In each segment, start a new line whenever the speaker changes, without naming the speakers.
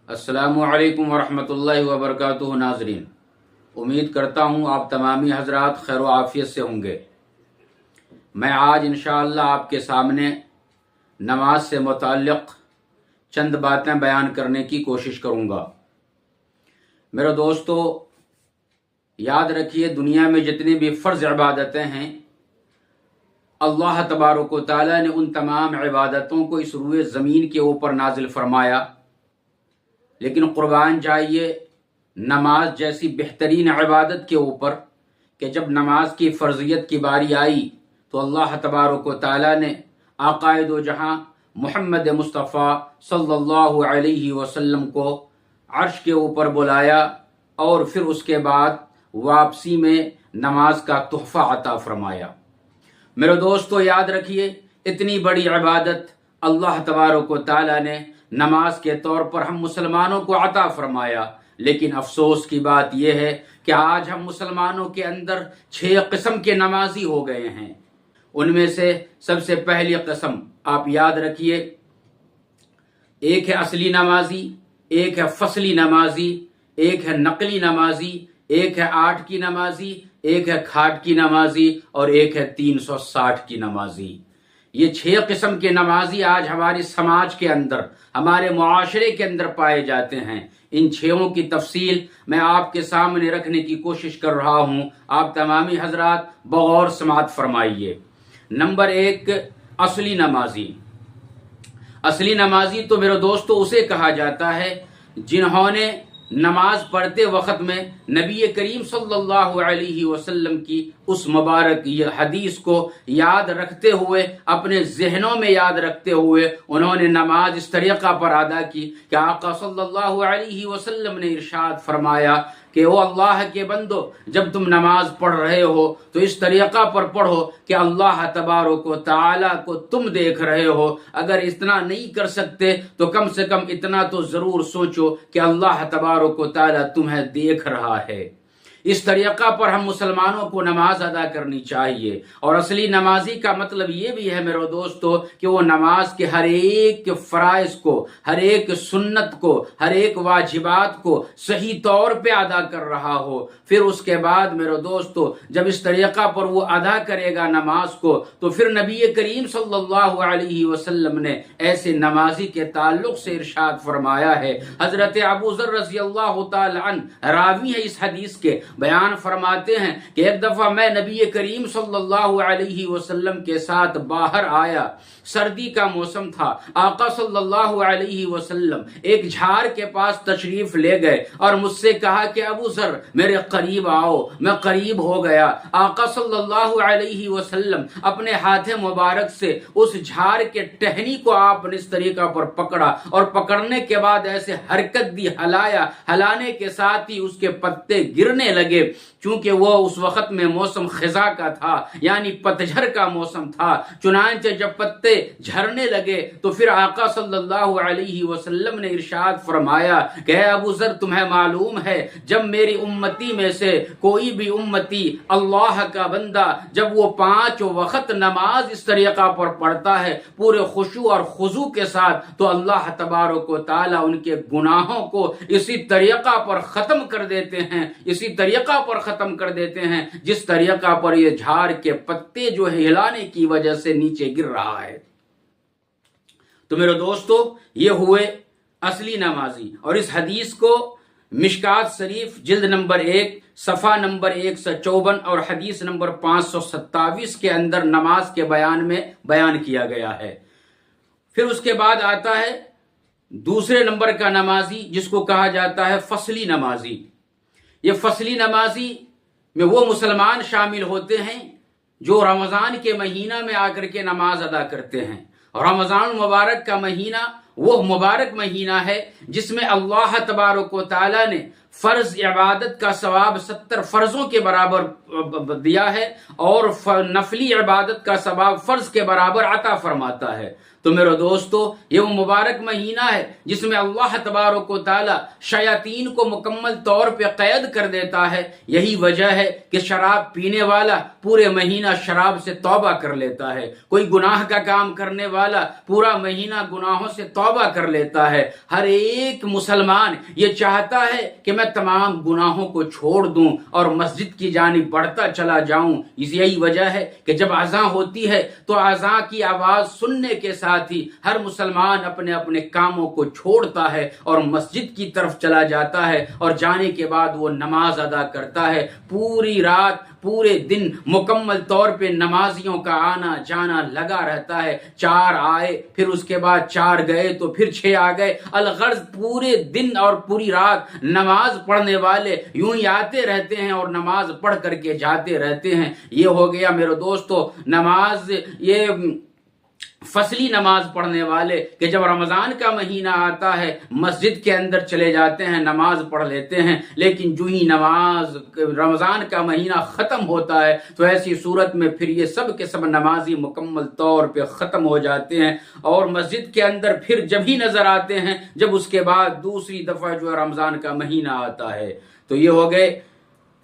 السلام علیکم ورحمۃ اللہ وبرکاتہ۔ ناظرین، امید کرتا ہوں آپ تمامی حضرات خیر و عافیت سے ہوں گے۔ میں آج انشاءاللہ آپ کے سامنے نماز سے متعلق چند باتیں بیان کرنے کی کوشش کروں گا۔ میرے دوستو، یاد رکھیے، دنیا میں جتنی بھی فرض عبادتیں ہیں، اللہ تبارک و تعالیٰ نے ان تمام عبادتوں کو اس روئے زمین کے اوپر نازل فرمایا، لیکن قربان جائیے نماز جیسی بہترین عبادت کے اوپر کہ جب نماز کی فرضیت کی باری آئی تو اللہ تبارک و تعالیٰ نے آقائے دو جہاں محمد مصطفیٰ صلی اللہ علیہ وسلم کو عرش کے اوپر بلایا اور پھر اس کے بعد واپسی میں نماز کا تحفہ عطا فرمایا۔ میرے دوستو، یاد رکھیے، اتنی بڑی عبادت اللہ تبارک و تعالیٰ نے نماز کے طور پر ہم مسلمانوں کو عطا فرمایا، لیکن افسوس کی بات یہ ہے کہ آج ہم مسلمانوں کے اندر 6 قسم کے نمازی ہو گئے ہیں۔ ان میں سے سب سے پہلی قسم آپ یاد رکھیے، ایک ہے اصلی نمازی، ایک ہے فصلی نمازی، ایک ہے نقلی نمازی، ایک ہے 8 کی نمازی، ایک ہے کھاٹ کی نمازی اور ایک ہے 360 کی نمازی۔ یہ 6 قسم کے نمازی آج ہمارے سماج کے اندر، ہمارے معاشرے کے اندر پائے جاتے ہیں۔ ان 6 کی تفصیل میں آپ کے سامنے رکھنے کی کوشش کر رہا ہوں، آپ تمامی حضرات بغور سماعت فرمائیے۔ نمبر 1، اصلی نمازی۔ اصلی نمازی تو میرے دوستو اسے کہا جاتا ہے جنہوں نے نماز پڑھتے وقت میں نبی کریم صلی اللہ علیہ وسلم کی اس مبارک یہ حدیث کو یاد رکھتے ہوئے، اپنے ذہنوں میں یاد رکھتے ہوئے انہوں نے نماز اس طریقہ پر ادا کی کہ آقا صلی اللہ علیہ وسلم نے ارشاد فرمایا کہ او اللہ کے بندو، جب تم نماز پڑھ رہے ہو تو اس طریقہ پر پڑھو کہ اللہ تبارک و تعالیٰ کو تم دیکھ رہے ہو۔ اگر اتنا نہیں کر سکتے تو کم سے کم اتنا تو ضرور سوچو کہ اللہ تبارک و تعالیٰ تمہیں دیکھ رہا ہے۔ اس طریقہ پر ہم مسلمانوں کو نماز ادا کرنی چاہیے۔ اور اصلی نمازی کا مطلب یہ بھی ہے میرے دوستو کہ وہ نماز کے ہر ایک فرائض کو، ہر ایک سنت کو، ہر ایک واجبات کو صحیح طور پہ ادا کر رہا ہو۔ پھر اس کے بعد میرے دوستو جب اس طریقہ پر وہ ادا کرے گا نماز کو تو پھر نبی کریم صلی اللہ علیہ وسلم نے ایسے نمازی کے تعلق سے ارشاد فرمایا ہے۔ حضرت ابو ذر رضی اللہ تعالی عنہ راوی ہے اس حدیث کے، بیان فرماتے ہیں کہ ایک دفعہ میں نبی کریم صلی اللہ علیہ وسلم کے ساتھ باہر آیا، سردی کا موسم تھا۔ آقا صلی اللہ علیہ وسلم ایک جھاڑ کے پاس تشریف لے گئے اور مجھ سے کہا کہ ابو ذر میرے قریب آؤ۔ میں قریب ہو گیا۔ آقا صلی اللہ علیہ وسلم اپنے ہاتھ مبارک سے اس جھاڑ کے ٹہنی کو آپ نے اس طریقہ پر پکڑا اور پکڑنے کے بعد ایسے حرکت دی، ہلایا، ہلانے کے ساتھ ہی اس کے پتے گرنے لگے۔ چونکہ وہ اس وقت میں موسم خزاں کا تھا، یعنی پتجھڑ کا موسم تھا، چنانچہ جب پتے جھڑنے لگے تو پھر آقا صلی اللہ علیہ وسلم نے ارشاد فرمایا کہ اے ابو ذر، تمہیں معلوم ہے جب میری امتی میں سے کوئی بھی امتی اللہ کا بندہ جب وہ 5 وقت نماز اس طریقہ پر پڑھتا ہے پورے خشوع اور خضوع کے ساتھ، تو اللہ تبارک و تعالیٰ ان کے گناہوں کو اسی طریقہ پر ختم کر دیتے ہیں، اسی طریقہ پر ختم کر دیتے ہیں جس طریقہ پر یہ جھاڑ کے پتے جو ہے ہلانے کی وجہ سے نیچے گر رہا ہے۔ تو میرے دوستو، یہ ہوئے اصلی نمازی۔ اور اس حدیث کو مشکات شریف جلد نمبر 1 صفحہ نمبر 154 اور حدیث نمبر 527 کے اندر نماز کے بیان میں بیان کیا گیا ہے۔ پھر اس کے بعد آتا ہے دوسرے نمبر کا نمازی جس کو کہا جاتا ہے فصلی نمازی۔ یہ فصلی نمازی میں وہ مسلمان شامل ہوتے ہیں جو رمضان کے مہینہ میں آ کر کے نماز ادا کرتے ہیں۔ رمضان مبارک کا مہینہ وہ مبارک مہینہ ہے جس میں اللہ تبارک و تعالیٰ نے فرض عبادت کا ثواب 70 فرضوں کے برابر دیا ہے اور نفلی عبادت کا ثواب فرض کے برابر عطا فرماتا ہے۔ تو میرے دوستو، یہ وہ مبارک مہینہ ہے جس میں اللہ تبارک و تعالی شیاطین کو مکمل طور پہ قید کر دیتا ہے۔ یہی وجہ ہے کہ شراب پینے والا پورے مہینہ شراب سے توبہ کر لیتا ہے، کوئی گناہ کا کام کرنے والا پورا مہینہ گناہوں سے توبہ کر لیتا ہے۔ ہر ایک مسلمان یہ چاہتا ہے کہ میں تمام گناہوں کو چھوڑ دوں اور مسجد کی جانب بڑھتا چلا جاؤں۔ یہی وجہ ہے کہ جب اذان ہوتی ہے تو اذان کی آواز سننے کے ساتھ ہی ہر مسلمان اپنے اپنے کاموں کو چھوڑتا ہے اور مسجد کی طرف چلا جاتا ہے، اور جانے کے بعد وہ نماز ادا کرتا ہے۔ پوری رات پورے دن مکمل طور پہ نمازیوں کا آنا جانا لگا رہتا ہے۔ 4 آئے، پھر اس کے بعد 4 گئے تو پھر 6 آ گئے۔ الغرض پورے دن اور پوری رات نماز پڑھنے والے یوں ہی آتے رہتے ہیں اور نماز پڑھ کر کے جاتے رہتے ہیں۔ یہ ہو گیا میرے دوستو نماز، یہ فصلی نماز پڑھنے والے کہ جب رمضان کا مہینہ آتا ہے مسجد کے اندر چلے جاتے ہیں، نماز پڑھ لیتے ہیں، لیکن جو ہی رمضان کا مہینہ ختم ہوتا ہے تو ایسی صورت میں پھر یہ سب کے سب نمازی مکمل طور پہ ختم ہو جاتے ہیں اور مسجد کے اندر پھر جب ہی نظر آتے ہیں جب اس کے بعد دوسری دفعہ جو رمضان کا مہینہ آتا ہے۔ تو یہ ہو گئے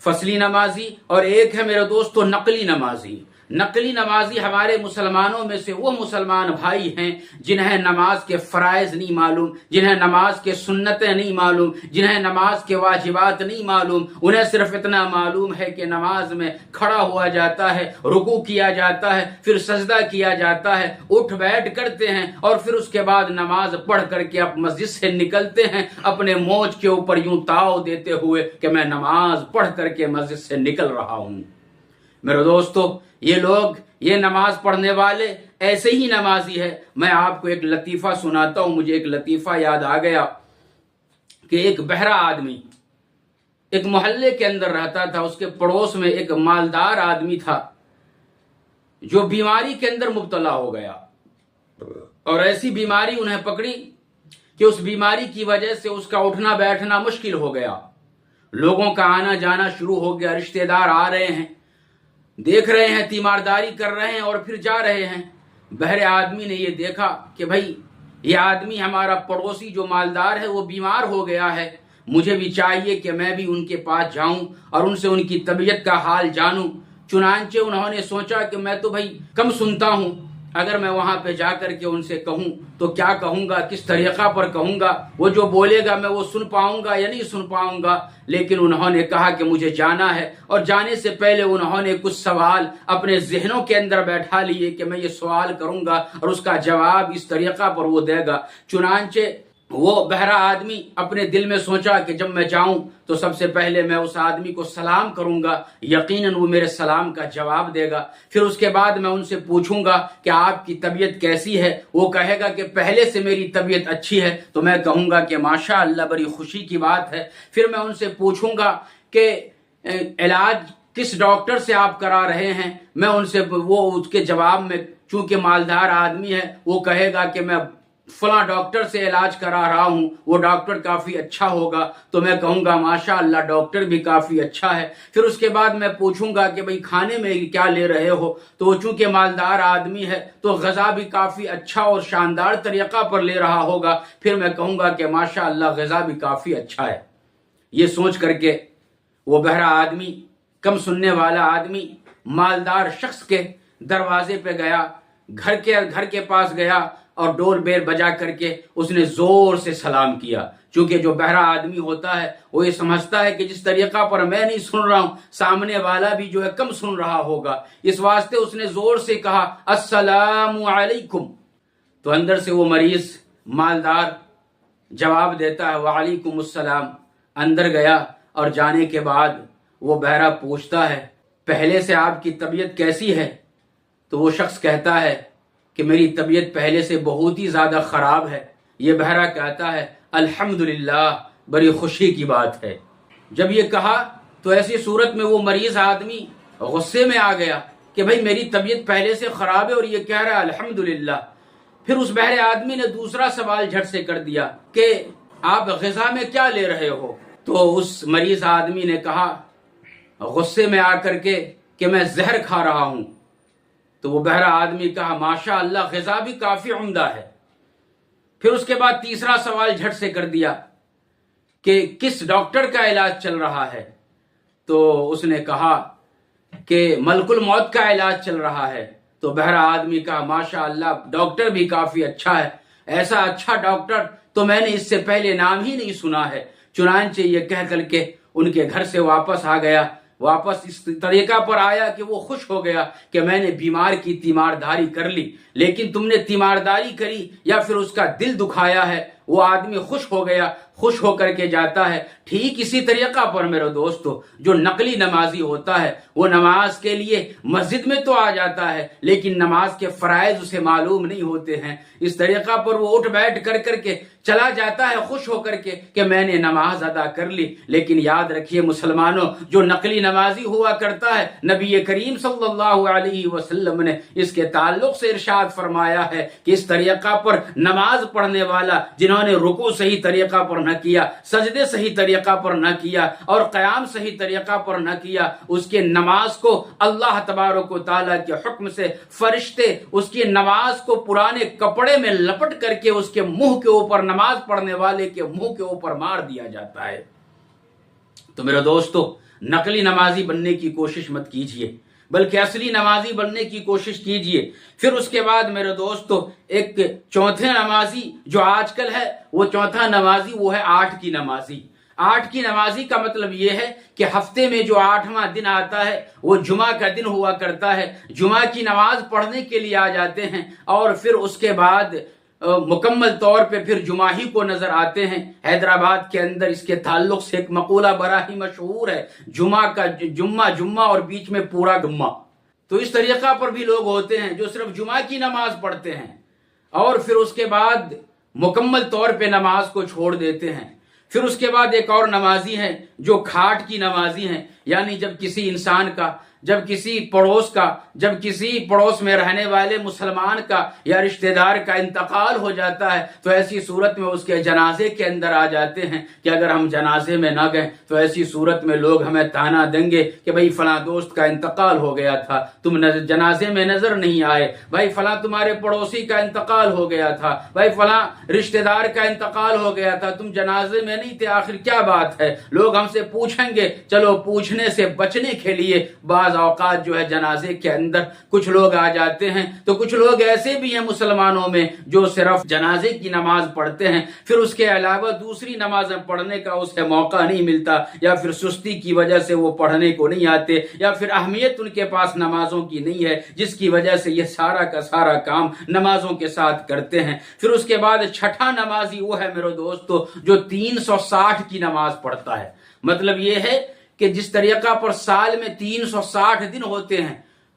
فصلی نمازی، اور ایک ہے میرے دوستو نقلی نمازی۔ نقلی نمازی ہمارے مسلمانوں میں سے وہ مسلمان بھائی ہیں جنہیں نماز کے فرائض نہیں معلوم، جنہیں نماز کے سنتیں نہیں معلوم، جنہیں نماز کے واجبات نہیں معلوم۔ انہیں صرف اتنا معلوم ہے کہ نماز میں کھڑا ہوا جاتا ہے، رکوع کیا جاتا ہے، پھر سجدہ کیا جاتا ہے، اٹھ بیٹھ کرتے ہیں اور پھر اس کے بعد نماز پڑھ کر کے اب مسجد سے نکلتے ہیں اپنے موج کے اوپر یوں تاؤ دیتے ہوئے کہ میں نماز پڑھ کر کے مسجد سے نکل رہا ہوں۔ میرے دوستو، یہ لوگ، یہ نماز پڑھنے والے ایسے ہی نمازی ہے۔ میں آپ کو ایک لطیفہ سناتا ہوں، مجھے ایک لطیفہ یاد آ گیا کہ ایک بہرا آدمی ایک محلے کے اندر رہتا تھا، اس کے پڑوس میں ایک مالدار آدمی تھا جو بیماری کے اندر مبتلا ہو گیا، اور ایسی بیماری انہیں پکڑی کہ اس بیماری کی وجہ سے اس کا اٹھنا بیٹھنا مشکل ہو گیا۔ لوگوں کا آنا جانا شروع ہو گیا، رشتہ دار آ رہے ہیں، دیکھ رہے ہیں، تیمارداری کر رہے ہیں اور پھر جا رہے ہیں۔ بہرے آدمی نے یہ دیکھا کہ بھائی یہ آدمی ہمارا پڑوسی جو مالدار ہے وہ بیمار ہو گیا ہے، مجھے بھی چاہیے کہ میں بھی ان کے پاس جاؤں اور ان سے ان کی طبیعت کا حال جانوں۔ چنانچہ انہوں نے سوچا کہ میں تو بھائی کم سنتا ہوں، اگر میں وہاں پہ جا کر کے ان سے کہوں تو کیا کہوں گا، کس طریقہ پر کہوں گا، وہ جو بولے گا میں وہ سن پاؤں گا یا نہیں سن پاؤں گا۔ لیکن انہوں نے کہا کہ مجھے جانا ہے، اور جانے سے پہلے انہوں نے کچھ سوال اپنے ذہنوں کے اندر بیٹھا لیے کہ میں یہ سوال کروں گا اور اس کا جواب اس طریقہ پر وہ دے گا۔ چنانچہ وہ بہرا آدمی اپنے دل میں سوچا کہ جب میں جاؤں تو سب سے پہلے میں اس آدمی کو سلام کروں گا، یقیناً وہ میرے سلام کا جواب دے گا۔ پھر اس کے بعد میں ان سے پوچھوں گا کہ آپ کی طبیعت کیسی ہے، وہ کہے گا کہ پہلے سے میری طبیعت اچھی ہے، تو میں کہوں گا کہ ماشاءاللہ بڑی خوشی کی بات ہے۔ پھر میں ان سے پوچھوں گا کہ علاج کس ڈاکٹر سے آپ کرا رہے ہیں، میں ان سے وہ اس کے جواب میں چونکہ مالدار آدمی ہے وہ کہے گا کہ میں فلاں ڈاکٹر سے علاج کرا رہا ہوں، وہ ڈاکٹر کافی اچھا ہوگا، تو میں کہوں گا ماشاءاللہ ڈاکٹر بھی کافی اچھا ہے۔ پھر اس کے بعد میں پوچھوں گا کہ بھئی کھانے میں کیا لے رہے ہو، تو وہ چونکہ مالدار آدمی ہے تو غذا بھی کافی اچھا اور شاندار طریقہ پر لے رہا ہوگا، پھر میں کہوں گا کہ ماشاءاللہ غذا بھی کافی اچھا ہے۔ یہ سوچ کر کے وہ بہرا آدمی، کم سننے والا آدمی مالدار شخص کے دروازے پہ گیا، گھر کے پاس گیا اور ڈور بیل بجا کر کے اس نے زور سے سلام کیا۔ چونکہ جو بہرا آدمی ہوتا ہے وہ یہ سمجھتا ہے کہ جس طریقہ پر میں نہیں سن رہا ہوں سامنے والا بھی جو ہے کم سن رہا ہوگا، اس واسطے اس نے زور سے کہا السلام علیکم۔ تو اندر سے وہ مریض مالدار جواب دیتا ہے وعلیکم السلام۔ اندر گیا اور جانے کے بعد وہ بہرا پوچھتا ہے پہلے سے آپ کی طبیعت کیسی ہے؟ تو وہ شخص کہتا ہے کہ میری طبیعت پہلے سے بہت ہی زیادہ خراب ہے۔ یہ بہرا کہتا ہے الحمدللہ، بڑی خوشی کی بات ہے۔ جب یہ کہا تو ایسی صورت میں وہ مریض آدمی غصے میں آ گیا کہ بھئی میری طبیعت پہلے سے خراب ہے اور یہ کہہ رہا ہے الحمدللہ۔ پھر اس بہرے آدمی نے دوسرا سوال جھٹ سے کر دیا کہ آپ غذا میں کیا لے رہے ہو؟ تو اس مریض آدمی نے کہا غصے میں آ کر کے کہ میں زہر کھا رہا ہوں. تو وہ بہرا آدمی کہا ماشاء اللہ غذا بھی کافی عمدہ ہے. پھر اس کے بعد تیسرا سوال جھٹ سے کر دیا کہ کس ڈاکٹر کا علاج چل رہا ہے؟ تو اس نے کہا کہ ملک الموت کا علاج چل رہا ہے. تو بہرا آدمی کہا ماشاء اللہ ڈاکٹر بھی کافی اچھا ہے، ایسا اچھا ڈاکٹر تو میں نے اس سے پہلے نام ہی نہیں سنا ہے. چنانچہ یہ کہہ کر کے ان کے گھر سے واپس آ گیا. واپس اس طریقہ پر آیا کہ وہ خوش ہو گیا کہ میں نے بیمار کی تیمارداری کر لی. لیکن تم نے تیمارداری کری یا پھر اس کا دل دکھایا ہے؟ وہ آدمی خوش ہو گیا، خوش ہو کر کے جاتا ہے. ٹھیک اسی طریقہ پر میرے دوستو جو نقلی نمازی ہوتا ہے وہ نماز کے لیے مسجد میں تو آ جاتا ہے لیکن نماز کے فرائض اسے معلوم نہیں ہوتے ہیں. اس طریقہ پر وہ اٹھ بیٹھ کر کے چلا جاتا ہے خوش ہو کر کے کہ میں نے نماز ادا کر لی. لیکن یاد رکھیے مسلمانوں، جو نقلی نمازی ہوا کرتا ہے نبی کریم صلی اللہ علیہ وسلم نے اس کے تعلق سے ارشاد فرمایا ہے کہ اس طریقہ پر نماز پڑھنے والا جنہوں نے رکوع صحیح طریقہ پر نہ کیا، سجدے صحیح طریقہ پر نہ کیا اور قیام صحیح طریقہ پر نہ کیا، اس کے نماز کو اللہ تبارک و تعالیٰ کے حکم سے فرشتے اس کی نماز کو پرانے کپڑے میں لپٹ کر کے اس کے منہ کے اوپر، نماز پڑھنے والے کے منہ کے اوپر مار دیا جاتا ہے. تو میرے دوستو نقلی نمازی بننے کی کوشش مت کیجیے بلکہ اصلی نمازی بننے کی کوشش کیجیے. پھر اس کے بعد میرے دوستو ایک چوتھے نمازی جو آج کل ہے، وہ چوتھا نمازی وہ ہے 8 کی نمازی. 8 کی نمازی کا مطلب یہ ہے کہ ہفتے میں جو 8واں دن آتا ہے وہ جمعہ کا دن ہوا کرتا ہے. جمعہ کی نماز پڑھنے کے لیے آ جاتے ہیں اور پھر اس کے بعد مکمل طور پہ پھر جمعہ ہی کو نظر آتے ہیں. حیدرآباد کے اندر اس کے تعلق سے ایک مقولہ بڑا ہی مشہور ہے، جمعہ کا جمعہ اور بیچ میں پورا گمہ. تو اس طریقہ پر بھی لوگ ہوتے ہیں جو صرف جمعہ کی نماز پڑھتے ہیں اور پھر اس کے بعد مکمل طور پہ نماز کو چھوڑ دیتے ہیں. پھر اس کے بعد ایک اور نمازی ہیں جو کھاٹ کی نمازی ہیں، یعنی جب کسی انسان کا، جب کسی پڑوس میں رہنے والے مسلمان کا یا رشتہ دار کا انتقال ہو جاتا ہے تو ایسی صورت میں اس کے جنازے کے اندر آ جاتے ہیں کہ اگر ہم جنازے میں نہ گئے تو ایسی صورت میں لوگ ہمیں تانا دیں گے کہ بھئی فلاں دوست کا انتقال ہو گیا تھا، تم جنازے میں نظر نہیں آئے، بھائی فلاں تمہارے پڑوسی کا انتقال ہو گیا تھا، بھائی فلاں رشتہ دار کا انتقال ہو گیا تھا، تم جنازے میں نہیں تھے، آخر کیا بات ہے؟ لوگ ہم سے پوچھیں گے. چلو پوچھنے سے بچنے کے لیے بعض اوقات جو ہے جنازے کے اندر کچھ لوگ آ جاتے ہیں. تو کچھ لوگ ایسے بھی ہیں مسلمانوں میں جو صرف جنازے کی نماز پڑھتے ہیں، پھر اس کے علاوہ دوسری نمازیں پڑھنے کا اسے موقع نہیں ملتا، یا پھر سستی کی وجہ سے وہ پڑھنے کو نہیں آتے، یا پھر اہمیت ان کے پاس نمازوں کی نہیں ہے جس کی وجہ سے یہ سارا کا سارا کام نمازوں کے ساتھ کرتے ہیں. پھر اس کے بعد چھٹا نمازی وہ ہے میرے دوستو جو 360 کی نماز پڑھتا ہے. مطلب یہ ہے کہ جس طریقہ پر سال میں 360 دن ہوتے ہیں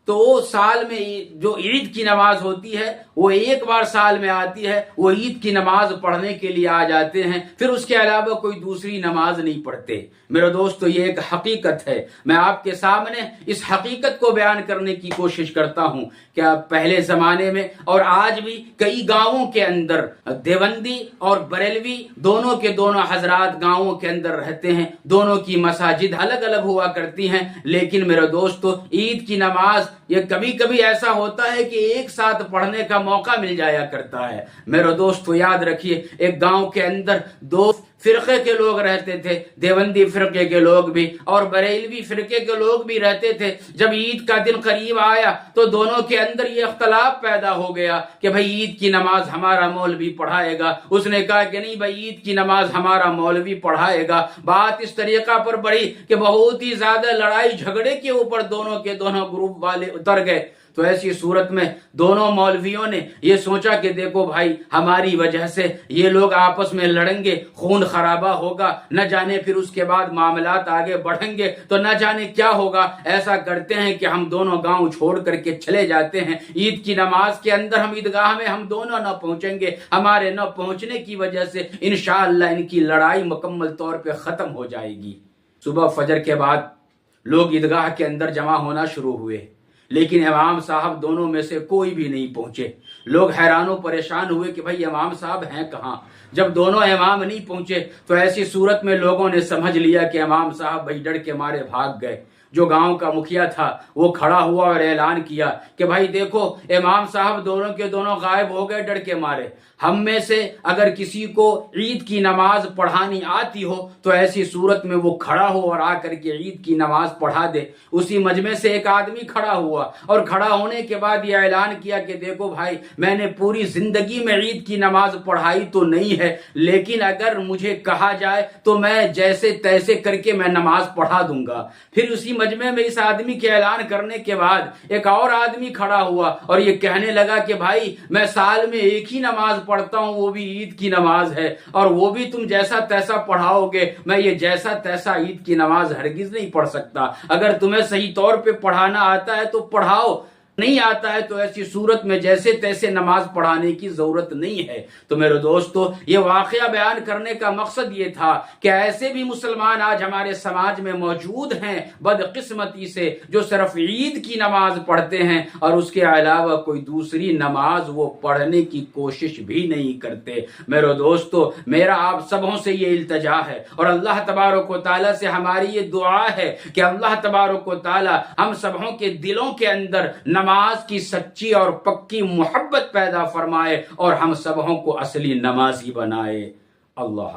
تو سال میں جو عید کی نماز ہوتی ہے وہ ایک بار سال میں آتی ہے، وہ عید کی نماز پڑھنے کے لیے آ جاتے ہیں، پھر اس کے علاوہ کوئی دوسری نماز نہیں پڑھتے. میرے دوستو یہ ایک حقیقت ہے، میں آپ کے سامنے اس حقیقت کو بیان کرنے کی کوشش کرتا ہوں کہ پہلے زمانے میں اور آج بھی کئی گاؤں کے اندر دیوبندی اور بریلوی دونوں کے دونوں حضرات گاؤں کے اندر رہتے ہیں، دونوں کی مساجد الگ الگ ہوا کرتی ہیں، لیکن میرے دوستو عید کی نماز یہ کبھی کبھی ایسا ہوتا ہے کہ ایک ساتھ پڑھنے کا موقع مل جایا کرتا ہے. میرے دوستو یاد رکھیے ایک گاؤں کے اندر 2 فرقے کے لوگ رہتے تھے، دیوبندی فرقے کے لوگ بھی اور بریلوی فرقے کے لوگ بھی رہتے تھے. جب عید کا دن قریب آیا تو دونوں کے اندر یہ اختلاف پیدا ہو گیا کہ بھئی عید کی نماز ہمارا مولوی پڑھائے گا. اس نے کہا کہ نہیں بھئی عید کی نماز ہمارا مولوی پڑھائے گا. بات اس طریقہ پر بڑھی کہ بہت ہی زیادہ لڑائی جھگڑے کے اوپر دونوں کے دونوں گروپ والے اتر گئے. تو ایسی صورت میں دونوں مولویوں نے یہ سوچا کہ دیکھو بھائی ہماری وجہ سے یہ لوگ آپس میں لڑیں گے، خون خرابہ ہوگا، نہ جانے پھر اس کے بعد معاملات آگے بڑھیں گے تو نہ جانے کیا ہوگا. ایسا کرتے ہیں کہ ہم دونوں گاؤں چھوڑ کر کے چلے جاتے ہیں، عید کی نماز کے اندر ہم عیدگاہ میں ہم دونوں نہ پہنچیں گے، ہمارے نہ پہنچنے کی وجہ سے انشاءاللہ ان کی لڑائی مکمل طور پہ ختم ہو جائے گی. صبح فجر کے بعد لوگ عیدگاہ کے اندر جمع ہونا شروع ہوئے، لیکن امام صاحب دونوں میں سے کوئی بھی نہیں پہنچے. لوگ حیران و پریشان ہوئے کہ بھائی امام صاحب ہیں کہاں؟ جب دونوں امام نہیں پہنچے تو ایسی صورت میں لوگوں نے سمجھ لیا کہ امام صاحب بھائی ڈر کے مارے بھاگ گئے۔ جو گاؤں کا مکھیا تھا وہ کھڑا ہوا اور اعلان کیا کہ بھائی دیکھو امام صاحب دونوں کے دونوں غائب ہو گئے ڈر کے مارے۔ ہم میں سے اگر کسی کو عید کی نماز پڑھانی آتی ہو تو ایسی صورت میں وہ کھڑا ہو اور آ کر کے عید کی نماز پڑھا دے۔ اسی مجمع سے ایک آدمی کھڑا ہوا اور کھڑا ہونے کے بعد یہ اعلان کیا کہ دیکھو بھائی میں نے پوری زندگی میں عید کی نماز پڑھائی تو نہیں ہے، لیکن اگر مجھے کہا جائے تو میں جیسے تیسے کر کے میں نماز پڑھا دوں گا۔ پھر اسی مجمع میں اس آدمی کے اعلان کرنے کے بعد ایک اور آدمی کھڑا ہوا اور یہ کہنے لگا کہ بھائی میں سال میں ایک ہی نماز پڑھتا ہوں، وہ بھی عید کی نماز ہے، اور وہ بھی تم جیسا تیسا پڑھاؤ گے، میں یہ جیسا تیسا عید کی نماز ہرگز نہیں پڑھ سکتا۔ اگر تمہیں صحیح طور پہ پڑھانا آتا ہے تو پڑھاؤ، نہیں آتا ہے تو ایسی صورت میں جیسے تیسے نماز پڑھانے کی ضرورت نہیں ہے۔ تو میرے دوستو یہ واقعہ بیان کرنے کا مقصد یہ تھا کہ ایسے بھی مسلمان آج ہمارے سماج میں موجود ہیں بدقسمتی سے جو صرف عید کی نماز پڑھتے ہیں اور اس کے علاوہ کوئی دوسری نماز وہ پڑھنے کی کوشش بھی نہیں کرتے۔ میرے دوستو میرا آپ سبوں سے یہ التجا ہے اور اللہ تبارک و تعالیٰ سے ہماری یہ دعا ہے کہ اللہ تبارک و تعالیٰ ہم سبوں کے دلوں کے اندر نماز کی سچی اور پکی محبت پیدا فرمائے اور ہم سبوں کو اصلی نمازی بنائے۔ اللہ حافظ۔